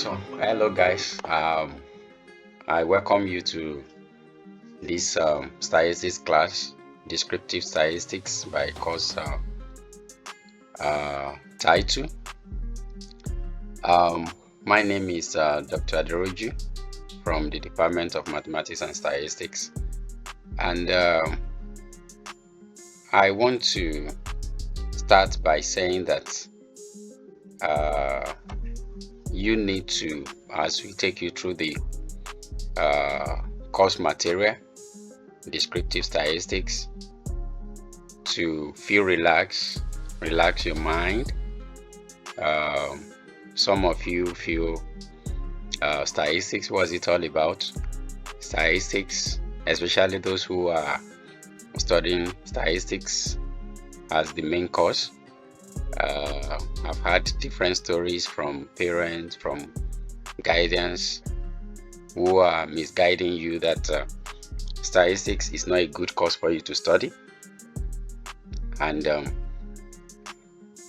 Hello guys. I welcome you to this statistics class, descriptive statistics by course title. Um, my name is Dr. Aderoju from the Department of Mathematics and Statistics, and I want to start by saying that uh, you need to, as we take you through the course material, descriptive statistics, to feel relax your mind. Um, some of you feel statistics, what's it all about? Statistics, especially those who are studying statistics as the main course. I've had different stories from parents, from guidance, who are misguiding you that statistics is not a good course for you to study. And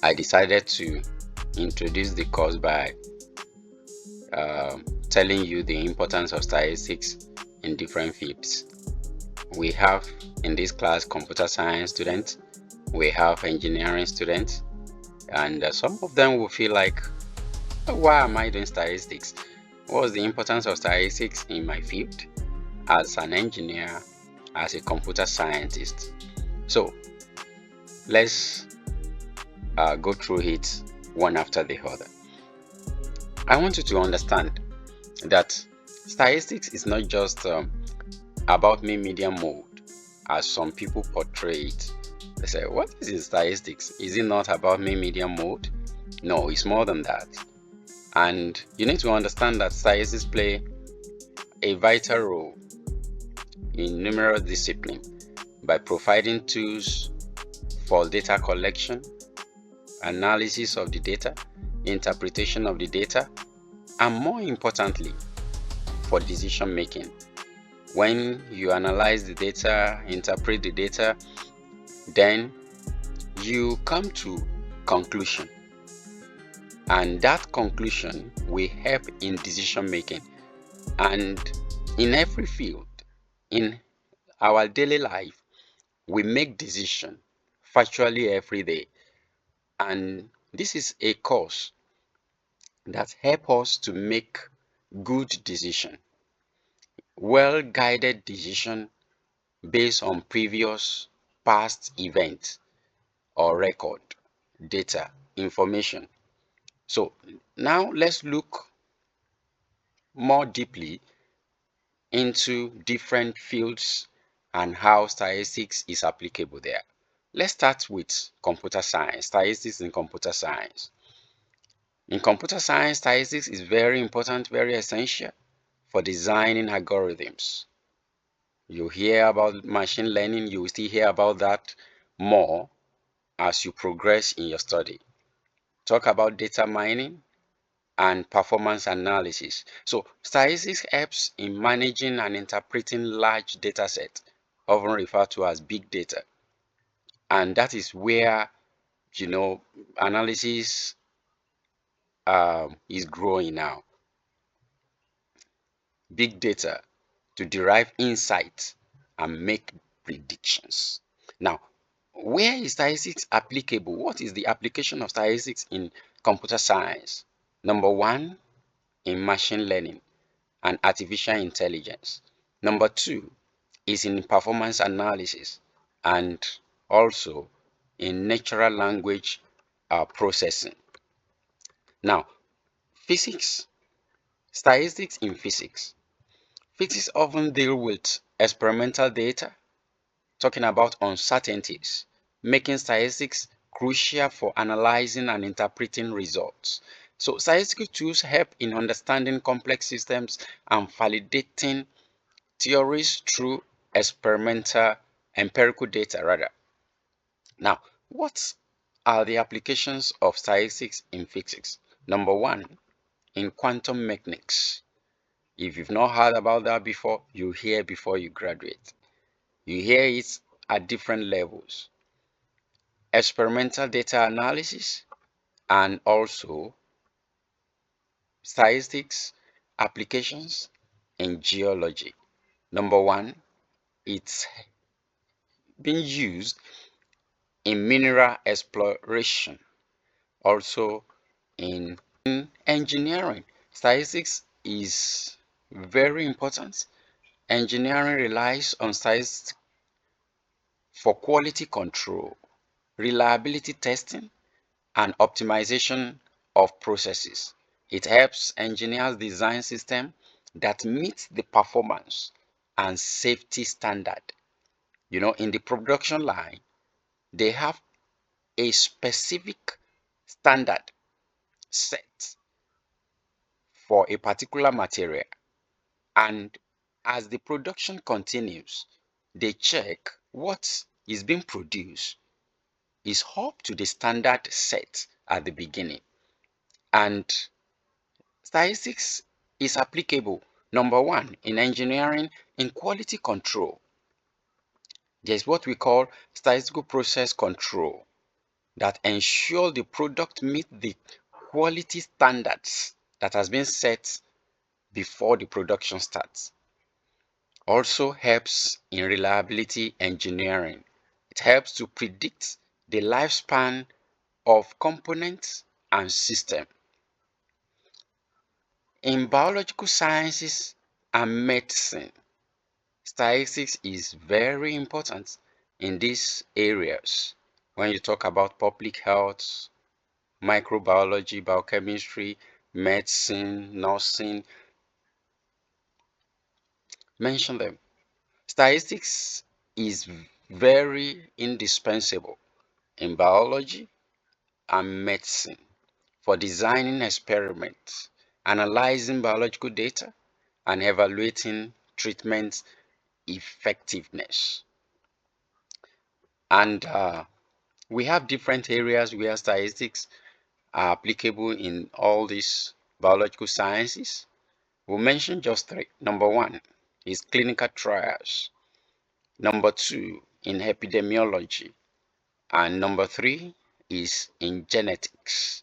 I decided to introduce the course by telling you the importance of statistics in different fields. We have in this class computer science students, we have engineering students, and some of them will feel like, why am I doing statistics? What's the importance of statistics in my field as an engineer, as a computer scientist? So let's go through it one after the other. I want you to understand that statistics is not just about mean median mode as some people portray it. They say, what is statistics? Is it not about mean median mode? No, it's more than that. And you need to understand that statistics play a vital role in numerous disciplines by providing tools for data collection, analysis of the data, interpretation of the data, and more importantly, for decision making. When you analyze the data, interpret the data, then you come to conclusion, and that conclusion will help in decision making. And in every field, in our daily life, we make decision virtually every day, and this is a course that help us to make good decision, well guided decision based on previous past events or record, data, information. So now let's look more deeply into different fields and how statistics is applicable there. Let's start with computer science, statistics in computer science. In computer science, statistics is very important, very essential for designing algorithms. You hear about machine learning, you will still hear about that more as you progress in your study. Talk about data mining and performance analysis. So statistics helps in managing and interpreting large data sets, often referred to as big data. And that is where, analysis is growing now. Big data to derive insights and make predictions. Now, where is statistics applicable? What is the application of statistics in computer science? Number one, in machine learning and artificial intelligence. Number two is in performance analysis and also in natural language processing. Now, physics, statistics in physics. Physics often deal with experimental data, talking about uncertainties, making statistics crucial for analyzing and interpreting results. So statistical tools help in understanding complex systems and validating theories through empirical data rather. Now, what are the applications of statistics in physics? Number one, in quantum mechanics. If you've not heard about that before, you hear before you graduate. You hear it at different levels. Experimental data analysis and also Statistics applications in geology. Number one, it's being used in mineral exploration, also in engineering. Statistics is very important. Engineering relies on statistics for quality control, reliability testing, and optimization of processes. It helps engineers design systems that meet the performance and safety standard. In the production line, they have a specific standard set for a particular material. And as the production continues, they check what is being produced is up to the standard set at the beginning. And statistics is applicable, number one, in engineering, in quality control. There's what we call statistical process control that ensure the product meet the quality standards that has been set before the production starts. Also helps in reliability engineering. It helps to predict the lifespan of components and systems. In biological sciences and medicine, statistics is very important in these areas. When you talk about public health, microbiology, biochemistry, medicine, nursing, mention them. Statistics is very indispensable in biology and medicine for designing experiments, analyzing biological data, and evaluating treatment effectiveness. And we have different areas where statistics are applicable in all these biological sciences. We'll mention just three. Number one is clinical trials. Number two, in epidemiology. And number three is in genetics,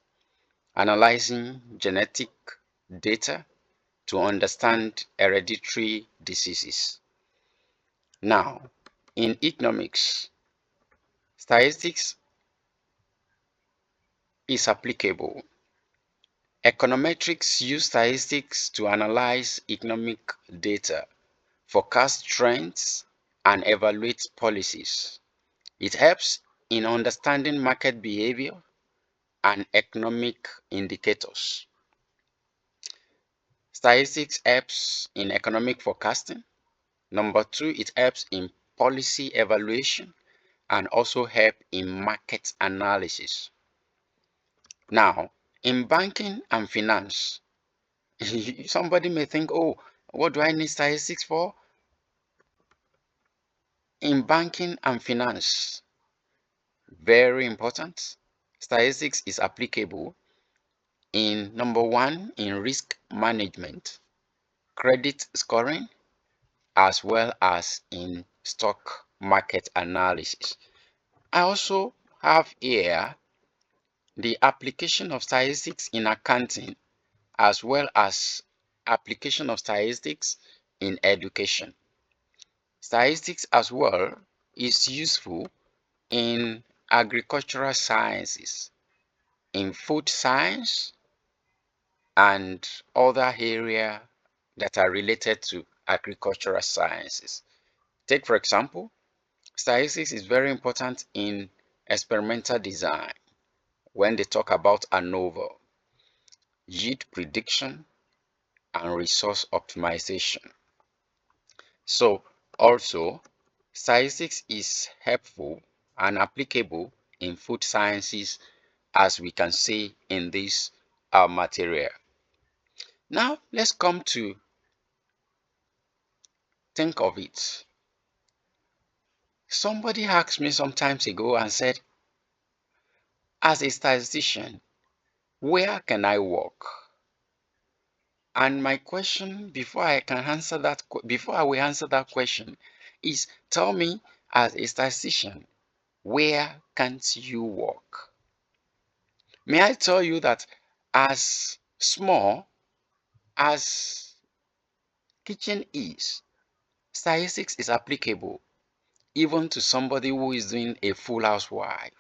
analyzing genetic data to understand hereditary diseases. Now, in economics, statistics is applicable. Econometrics use statistics to analyze economic data, forecast trends, and evaluate policies. It helps in understanding market behavior and economic indicators. Statistics helps in economic forecasting. Number two, it helps in policy evaluation and also help in market analysis. Now, in banking and finance, somebody may think, oh, what do I need statistics for? In banking and finance, very important. Statistics is applicable in number one, in risk management, credit scoring, as well as in stock market analysis. I also have here the application of statistics in accounting, as well as application of statistics in education. Statistics as well is useful in agricultural sciences, in food science, and other areas that are related to agricultural sciences. Take, for example, statistics is very important in experimental design when they talk about ANOVA, yield prediction, and resource optimization. So, also, statistics is helpful and applicable in food sciences, as we can see in this material. Now, let's come to think of it. Somebody asked me some times ago and said, as a statistician, where can I work? And my question, before I will answer that question, is tell me, as a statistician, where can't you work? May I tell you that as small as kitchen is, statistics is applicable even to somebody who is doing a full housewife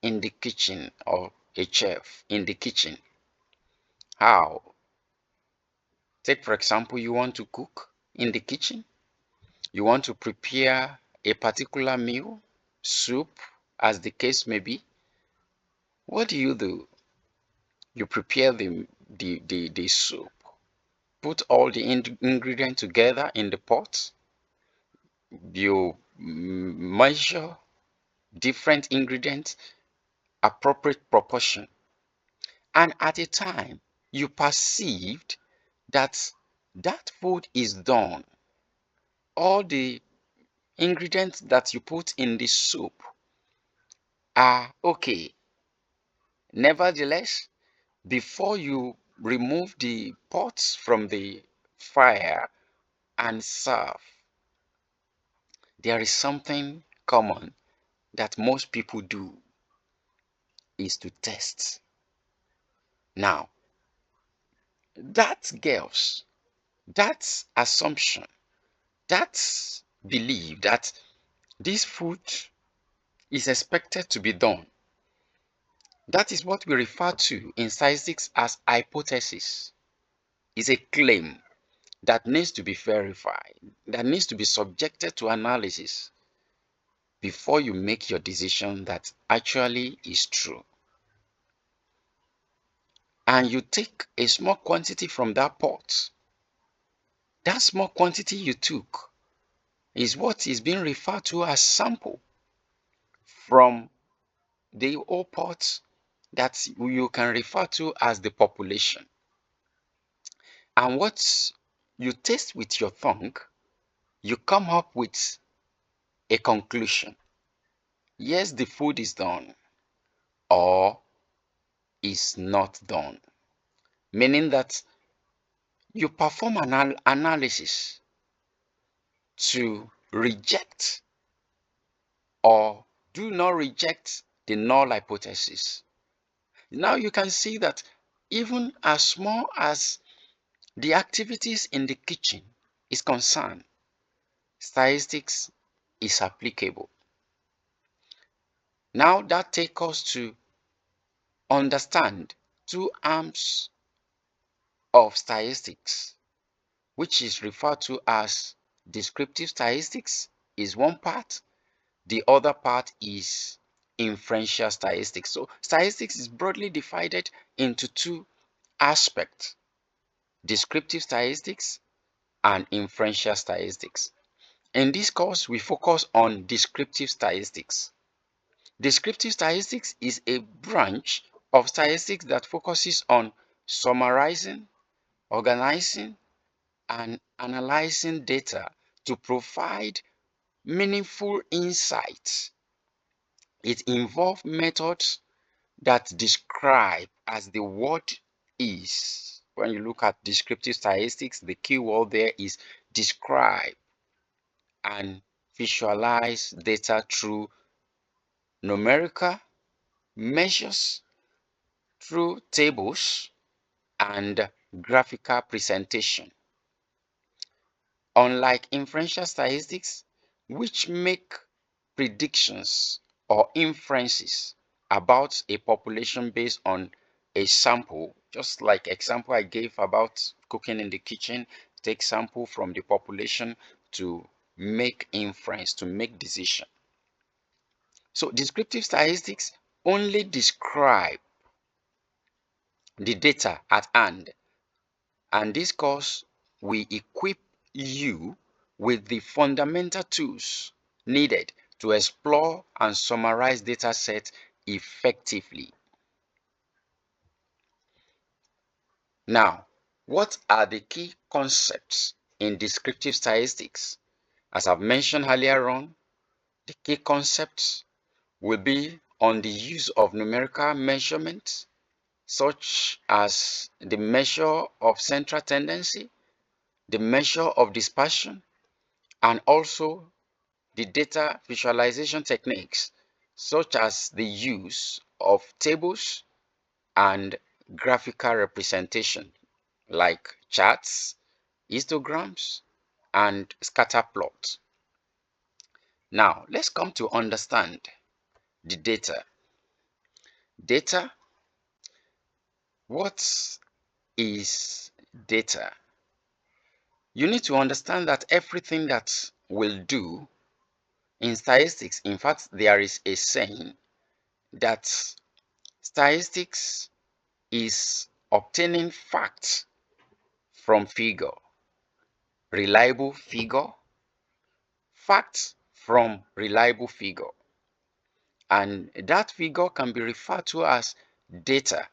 in the kitchen or a chef in the kitchen. How? Take for example, you want to cook in the kitchen. You want to prepare a particular meal, soup, as the case may be. What do? You prepare the soup, put all the ingredients together in the pot. You measure different ingredients, appropriate proportion. And at a time, you perceived that that food is done. All the ingredients that you put in the soup are okay. Nevertheless, before you remove the pots from the fire and serve, there is something common that most people do, is to test. Now, that girls, that assumption, that belief that this food is expected to be done, that is what we refer to in statistics as hypothesis. Is a claim that needs to be verified, that needs to be subjected to analysis before you make your decision that actually is true. And you take a small quantity from that pot. That small quantity you took is what is being referred to as sample from the whole pot that you can refer to as the population. And what you taste with your tongue, you come up with a conclusion. Yes, the food is done, or is not done. Meaning that you perform an analysis to reject or do not reject the null hypothesis. Now you can see that even as small as the activities in the kitchen is concerned, statistics is applicable. Now that takes us to understand two arms of statistics, which is referred to as descriptive statistics is one part. The other part is inferential statistics. So statistics is broadly divided into two aspects: descriptive statistics and inferential statistics. In this course, we focus on descriptive statistics. Descriptive statistics is a branch of statistics that focuses on summarizing, organizing, and analyzing data to provide meaningful insights. It involves methods that describe, as the word is. When you look at descriptive statistics, the key word there is describe, and visualize data through numerical measures, through tables, and graphical presentation. Unlike inferential statistics, which make predictions or inferences about a population based on a sample, just like example I gave about cooking in the kitchen, take sample from the population to make inference, to make decision. So descriptive statistics only describe the data at hand, and this course will equip you with the fundamental tools needed to explore and summarize data sets effectively. Now, what are the key concepts in descriptive statistics? As I've mentioned earlier on, the key concepts will be on the use of numerical measurements, such as the measure of central tendency, the measure of dispersion, and also the data visualization techniques, such as the use of tables and graphical representation like charts, histograms, and scatter plots. Now, let's come to understand the data. Data, what is data? You need to understand that everything that will do in statistics, in fact, there is a saying that statistics is obtaining facts from figure, reliable figure, facts from reliable figure. And that figure can be referred to as data.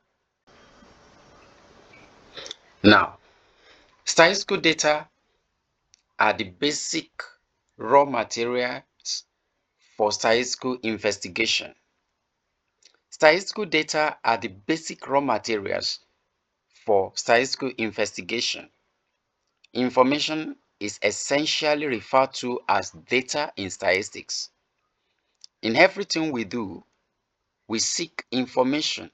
Now, statistical data are the basic raw materials for statistical investigation. Statistical data are the basic raw materials for statistical investigation. Information is essentially referred to as data in statistics. In everything we do, we seek information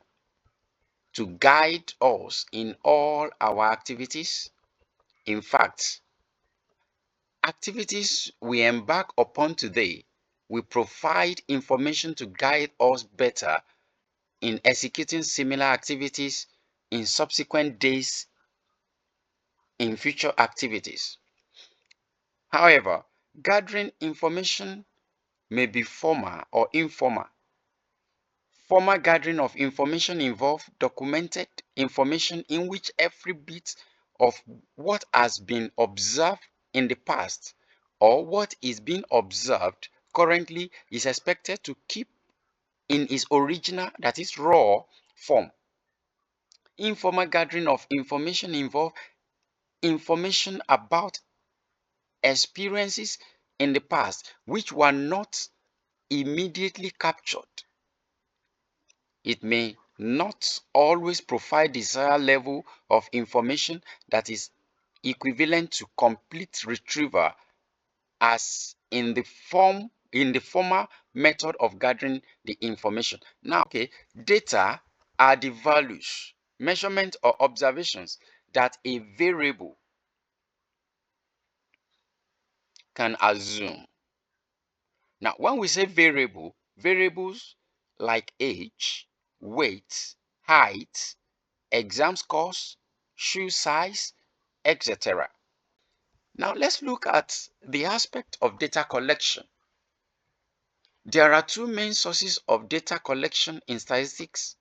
to guide us in all our activities. In fact, activities we embark upon today will provide information to guide us better in executing similar activities in subsequent days in future activities. However, gathering information may be formal or informal. Formal gathering of information involves documented information in which every bit of what has been observed in the past or what is being observed currently is expected to keep in its original, that is raw, form. Informal gathering of information involves information about experiences in the past which were not immediately captured. It may not always provide desired level of information that is equivalent to complete retrieval as in the former method of gathering the information. Now, data are the values, measurement or observations that a variable can assume. Now, when we say variable, variables like age, weight, height, exam scores, shoe size, etc. Now, let's look at the aspect of data collection. There are two main sources of data collection in statistics,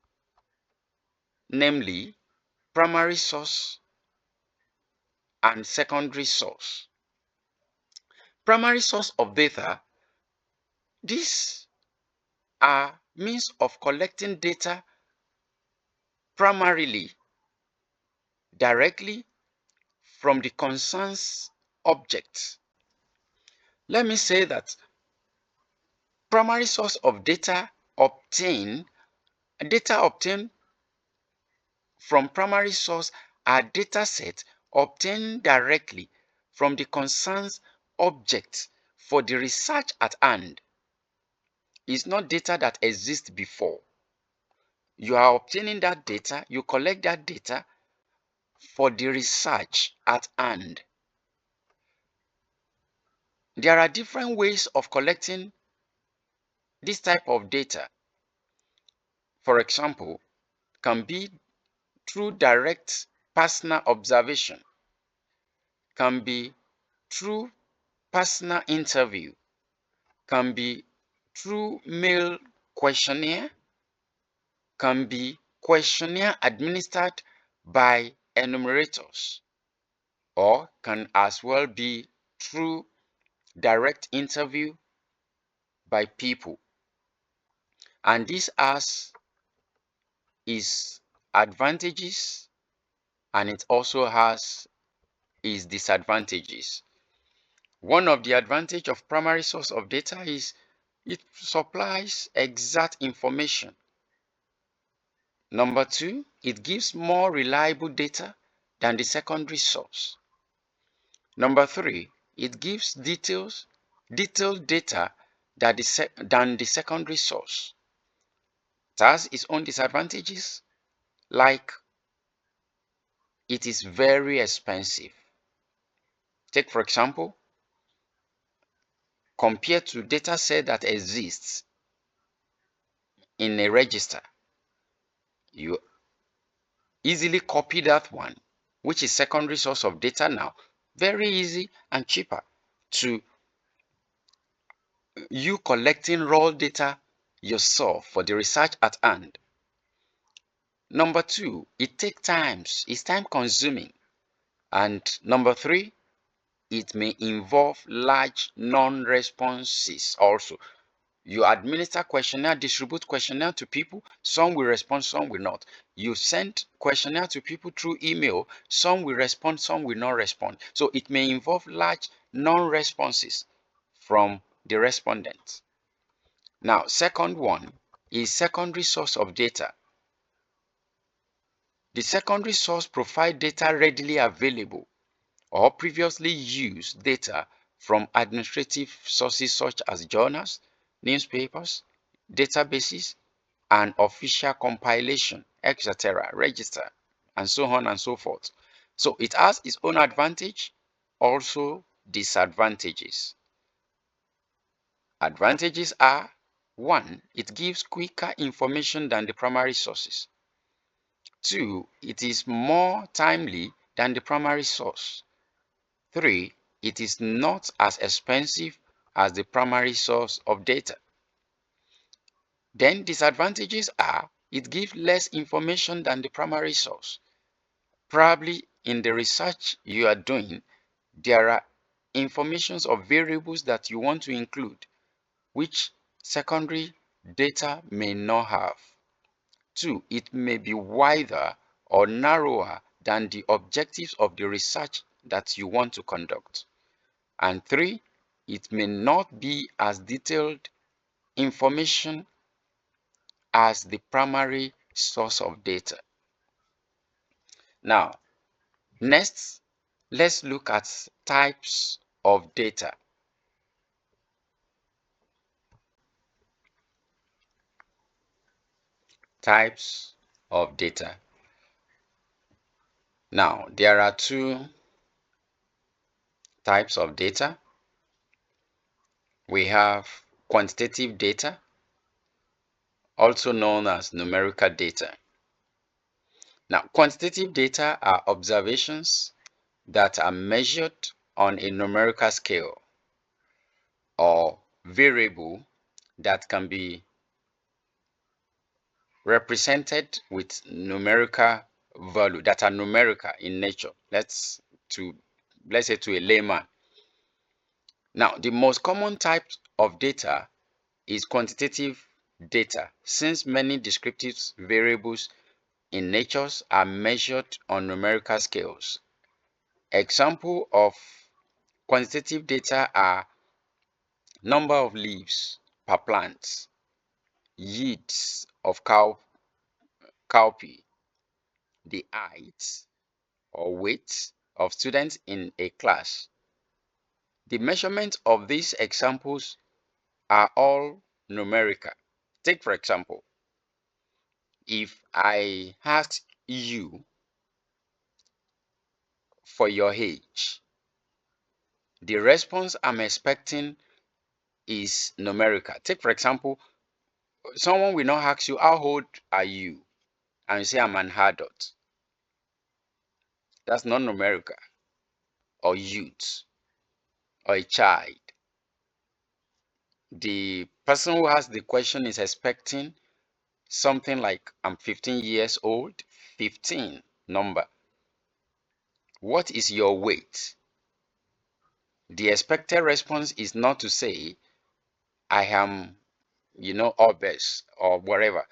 namely primary source and secondary source. Primary source of data, these are means of collecting data primarily directly from the concerned object. Let me say that primary source of data obtained from primary source are data sets obtained directly from the concerned object for the research at hand. It's not data that exists before. You are obtaining that data, you collect that data for the research at hand. There are different ways of collecting this type of data. For example, can be through direct personal observation, can be through personal interview, can be through mail questionnaire, can be questionnaire administered by enumerators, or can as well be through direct interview by people. And this has its advantages and it also has its disadvantages. One of the advantages of primary source of data is it supplies exact information. Number two, it gives more reliable data than the secondary source. Number three, it gives detailed data than the secondary source. It has its own disadvantages, like it is very expensive. Take, for example, compared to data set that exists in a register, you easily copy that one, which is secondary source of data now, very easy and cheaper to you collecting raw data yourself for the research at hand. Number two, it takes time, it's time consuming. And number three, it may involve large non-responses also. You administer questionnaire, distribute questionnaire to people, some will respond, some will not. You send questionnaire to people through email, some will respond, some will not respond. So it may involve large non-responses from the respondents. Now, second one is secondary source of data. The secondary source provides data readily available or previously used data from administrative sources such as journals, newspapers, databases, and official compilation, etc., register, and so on and so forth. So it has its own advantage, also disadvantages. Advantages are: one, it gives quicker information than the primary sources. Two, it is more timely than the primary source. Three, it is not as expensive as the primary source of data. Then disadvantages are, it gives less information than the primary source. Probably in the research you are doing, there are informations or variables that you want to include, which secondary data may not have. Two, it may be wider or narrower than the objectives of the research that you want to conduct. And three, it may not be as detailed information as the primary source of data. Now, next, let's look at types of data. Types of data. Now, there are two types of data. We have quantitative data, also known as numerical data. Now, quantitative data are observations that are measured on a numerical scale or variable that can be represented with numerical value, that are numerical in nature. Let's say to a layman. Now, the most common type of data is quantitative data, since many descriptive variables in nature are measured on numerical scales. Example of quantitative data are number of leaves per plant, yields of cowpea, the height or weight of students in a class. The measurement of these examples are all numerical. Take, for example, if I ask you for your age, the response I'm expecting is numerical. Take, for example, someone will not ask you, how old are you? And you say, I'm an adult. That's not numerical. Or youth, or a child. The person who asked the question is expecting something like, I'm 15 years old, 15 number. What is your weight? The expected response is not to say, I am, obese or whatever.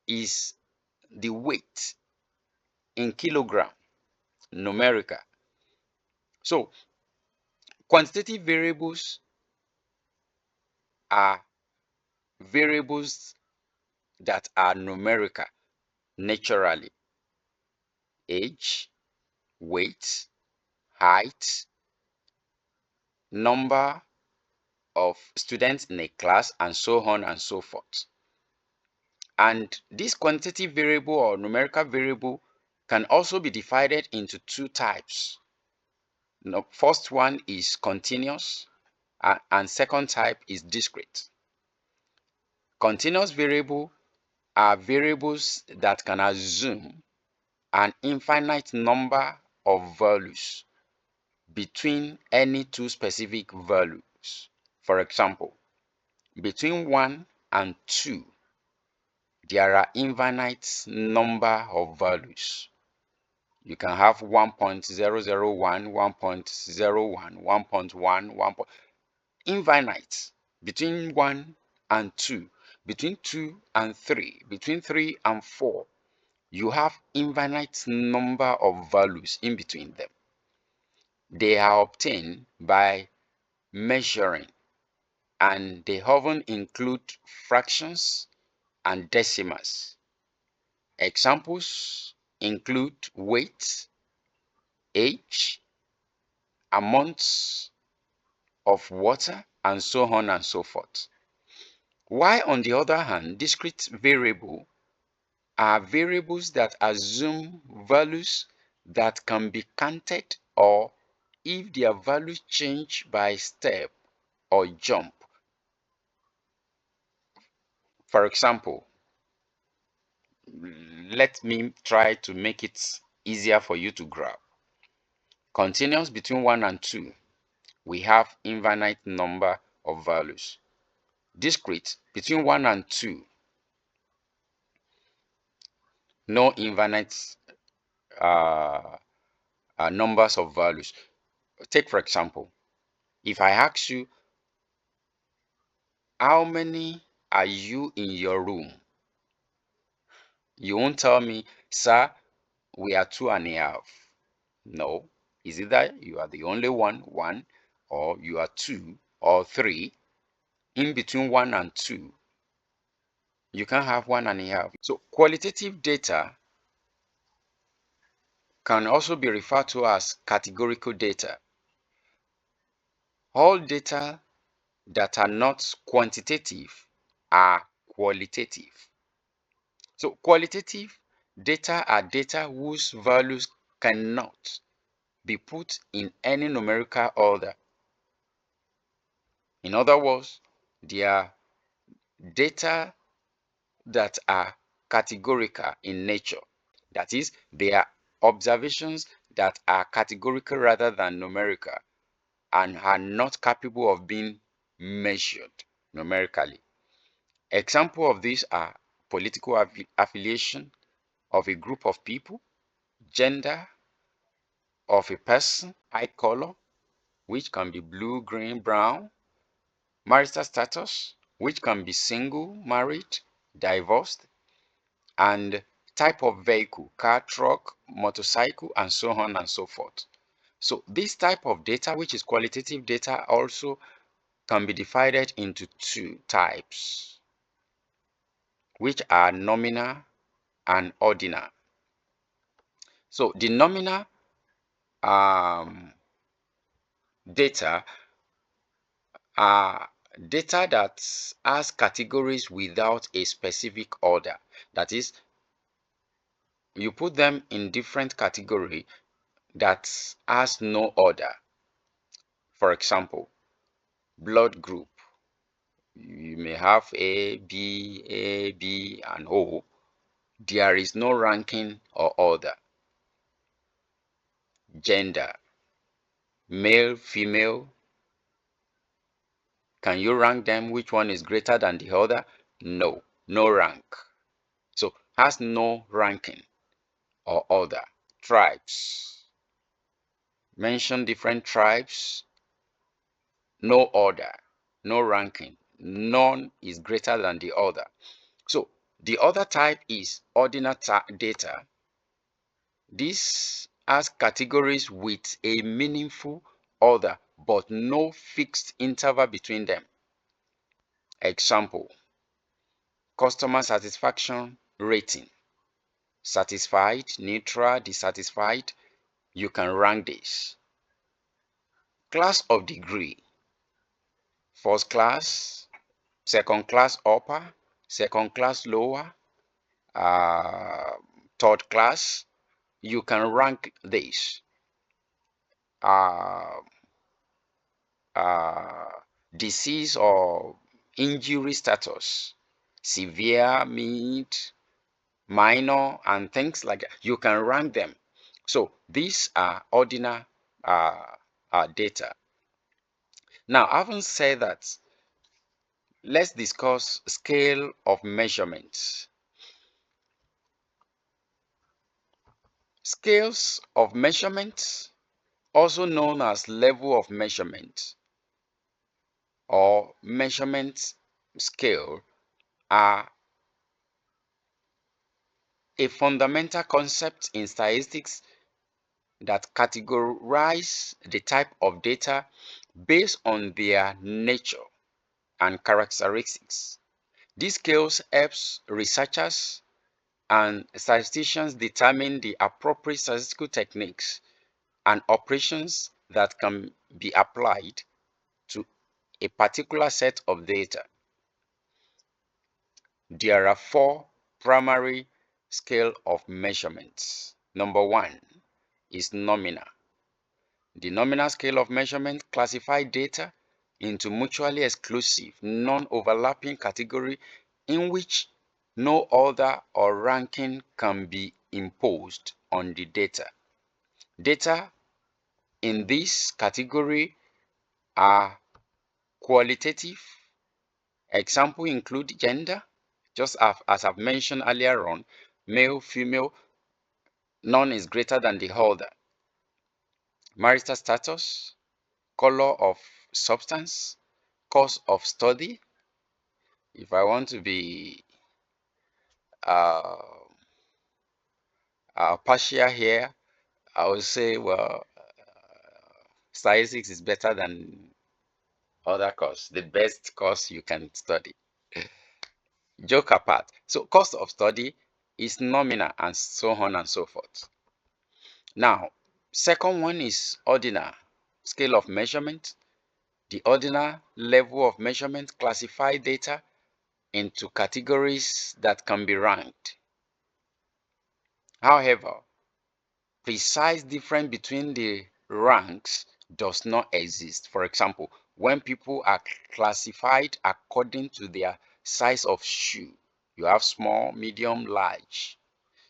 Is the weight in kilogram, numerical. So, quantitative variables are variables that are numerical naturally. Age, weight, height, number of students in a class, and so on and so forth. And this quantitative variable or numerical variable can also be divided into two types. The first one is continuous, and second type is discrete. Continuous variables are variables that can assume an infinite number of values between any two specific values. For example, between 1 and 2, there are infinite number of values. You can have 1.001, 1.01, 1.1, 1. Infinite. Between 1 and 2, between 2 and 3, between 3 and 4, you have infinite number of values in between them. They are obtained by measuring, and they often include fractions and decimals. Examples include weight, age, amounts of water, and so on and so forth. While on the other hand, discrete variables are variables that assume values that can be counted, or if their values change by step or jump. For example, let me try to make it easier for you to grab. Continuous between 1 and 2, we have infinite number of values. Discrete between 1 and 2, no infinite numbers of values. Take for example, if I ask you, how many are you in your room? You won't tell me, sir, we are 2.5. No, is either you are the only one, or you are 2 or 3. In between 1 and 2, you can have 1.5. So qualitative data can also be referred to as categorical data. All data that are not quantitative are qualitative. So qualitative data are data whose values cannot be put in any numerical order. In other words, they are data that are categorical in nature. That is, they are observations that are categorical rather than numerical, and are not capable of being measured numerically. Examples of these are political affiliation of a group of people, gender of a person, eye color, which can be blue, green, brown, marital status, which can be single, married, divorced, and type of vehicle, car, truck, motorcycle, and so on and so forth. So this type of data, which is qualitative data, also can be divided into two types, which are nominal and ordinal. So the nominal data are data that has categories without a specific order. That is, you put them in different category that has no order. For example, blood group. You may have A, B, and O. There is no ranking or order. Gender, male, female. Can you rank them? Which one is greater than the other? No, no rank. So has no ranking or order. Tribes. Mention different tribes. No order, no ranking. None is greater than the other. So the other type is ordinal data. This has categories with a meaningful order, but no fixed interval between them. Example, customer satisfaction rating. Satisfied, neutral, dissatisfied. You can rank this. Class of degree. First class, second class upper, second class lower, third class, you can rank this uh, uh, disease or injury status, severe, mid, minor, and things like that. You can rank them. So these are ordinal data. Now, having said that, let's discuss scale of measurement. Scales of measurement, also known as level of measurement or measurement scale, are a fundamental concept in statistics that categorize the type of data based on their nature and characteristics. These scales helps researchers and statisticians determine the appropriate statistical techniques and operations that can be applied to a particular set of data. There are four primary scale of measurements. Number one is nominal. The nominal scale of measurement classifies data into mutually exclusive, non-overlapping category in which no order or ranking can be imposed on the data. Data in this category are qualitative. Examples include gender, just as I've mentioned earlier on, male, female, none is greater than the other. Marital status, color of substance, course of study. If I want to be uh, partial here, I would say, well, statistics is better than other course, the best course you can study. Joke apart. So cost of study is nominal and so on and so forth. Now, second one is ordinal scale of measurement. The ordinal level of measurement classify data into categories that can be ranked. However, precise difference between the ranks does not exist. For example, when people are classified according to their size of shoe, you have small, medium, large.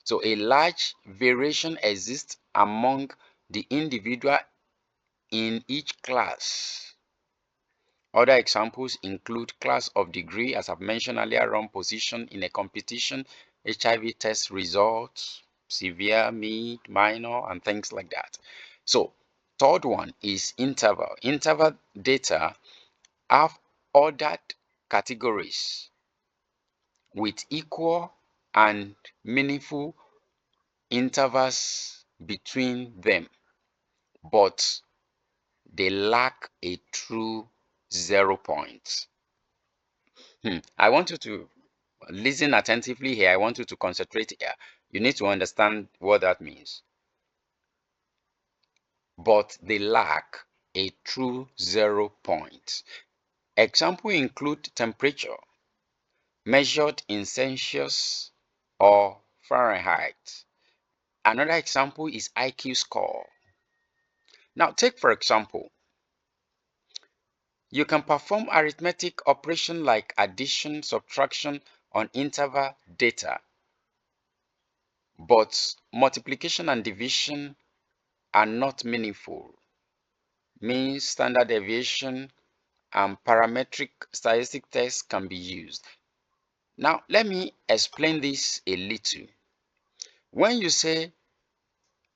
So a large variation exists among the individual in each class. Other examples include class of degree, as I've mentioned earlier on, position in a competition, HIV test results, severe, mid, minor, and things like that. So, third one is interval. Interval data have ordered categories with equal and meaningful intervals between them, but they lack a true 0 point. I want you to listen attentively here. I want you to concentrate here. You need to understand what that means. But they lack a true 0 point. Example include temperature measured in Celsius or Fahrenheit. Another example is IQ score. Now take for example, you can perform arithmetic operation like addition, subtraction on interval data, but multiplication and division are not meaningful. Mean, standard deviation, and parametric statistic tests can be used. Now, let me explain this a little. When you say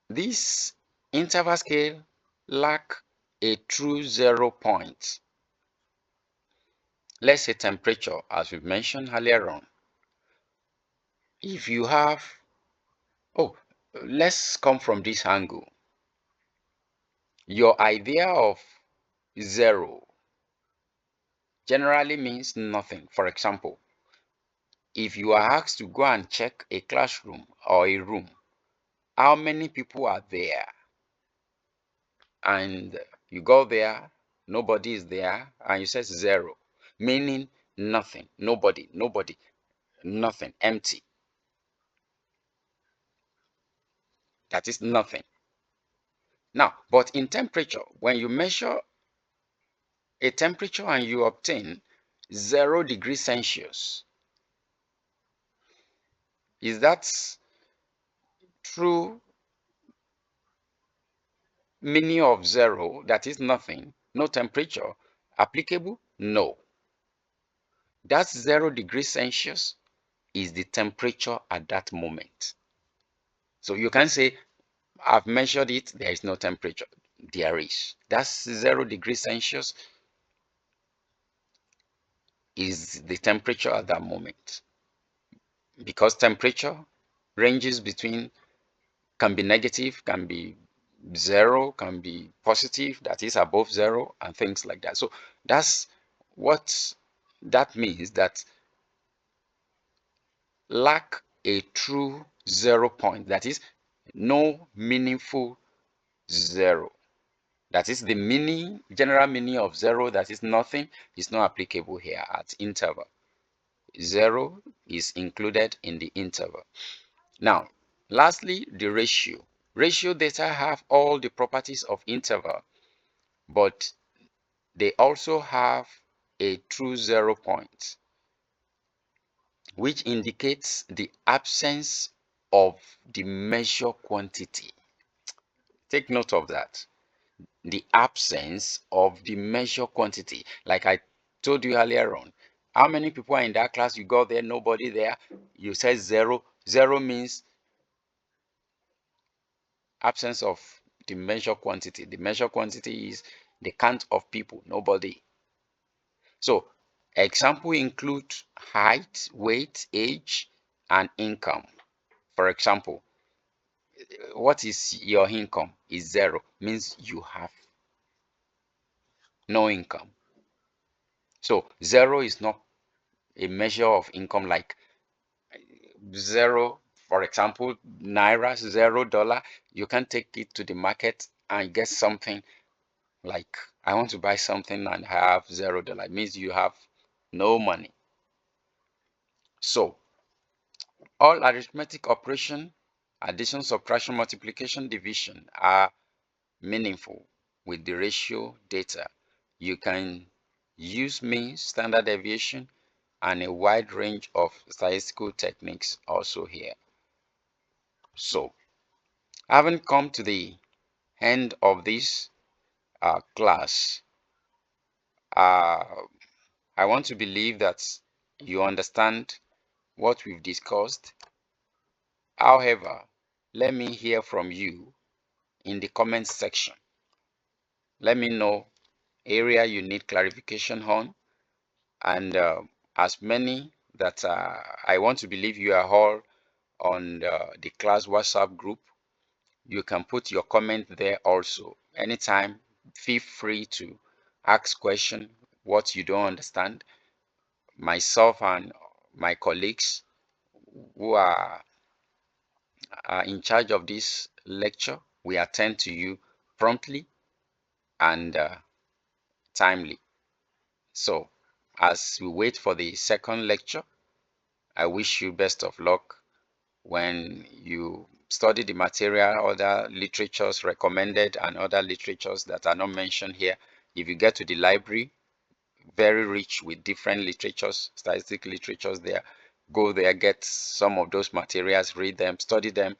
this interval scale lack a true 0 point, let's say temperature, as we mentioned earlier on. If you have, oh, let's come from this angle. Your idea of 0 generally means nothing. For example, if you are asked to go and check a classroom or a room, how many people are there? And you go there, nobody is there, and you say 0, meaning nothing, nobody, nothing, empty. That is nothing. Now, but in temperature, when you measure a temperature and you obtain 0 degrees Celsius, is that true meaning of 0, that is nothing, no temperature, applicable? No. That 0 degrees Celsius is the temperature at that moment. So you can say, I've measured it, there is no temperature. There is. That's 0 degrees Celsius is the temperature at that moment. Because temperature ranges between, can be negative, can be 0, can be positive, that is above 0, and things like that. So that's what that means, that lack a true 0 point, that is no meaningful 0. That is the meaning, general meaning of 0, that is nothing, is not applicable here at interval. 0 is included in the interval. Now, lastly, the ratio. Ratio data have all the properties of interval, but they also have a true 0 point, which indicates the absence of the measure quantity. Take note of that. The absence of the measure quantity. Like I told you earlier on, how many people are in that class? You go there, nobody there. You say 0. 0 means absence of the measure quantity. The measure quantity is the count of people, nobody. So example include height, weight, age, and income. For example, what is your income? Is 0, means you have no income. So 0 is not a measure of income. Like 0, for example, naira, $0, you can take it to the market and get something. Like I want to buy something and have $0, it means you have no money. So all arithmetic operation, addition, subtraction, multiplication, division, are meaningful with the ratio data. You can use mean, standard deviation, and a wide range of statistical techniques also here. So, having come to the end of this class, I want to believe that you understand what we've discussed. However, let me hear from you in the comments section. Let me know area you need clarification on, and as many that I want to believe you are all on the class WhatsApp group. You can put your comment there also. Anytime, feel free to ask question what you don't understand. Myself and my colleagues who are in charge of this lecture, we attend to you promptly and timely. So, as we wait for the second lecture, I wish you best of luck when you study the material, other literatures recommended and other literatures that are not mentioned here. If you get to the library, very rich with different literatures, statistical literatures there, go there, get some of those materials, read them, study them,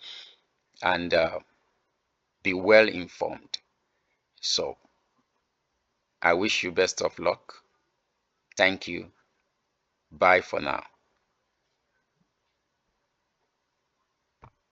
and be well informed. So I wish you best of luck. Thank you. Bye for now.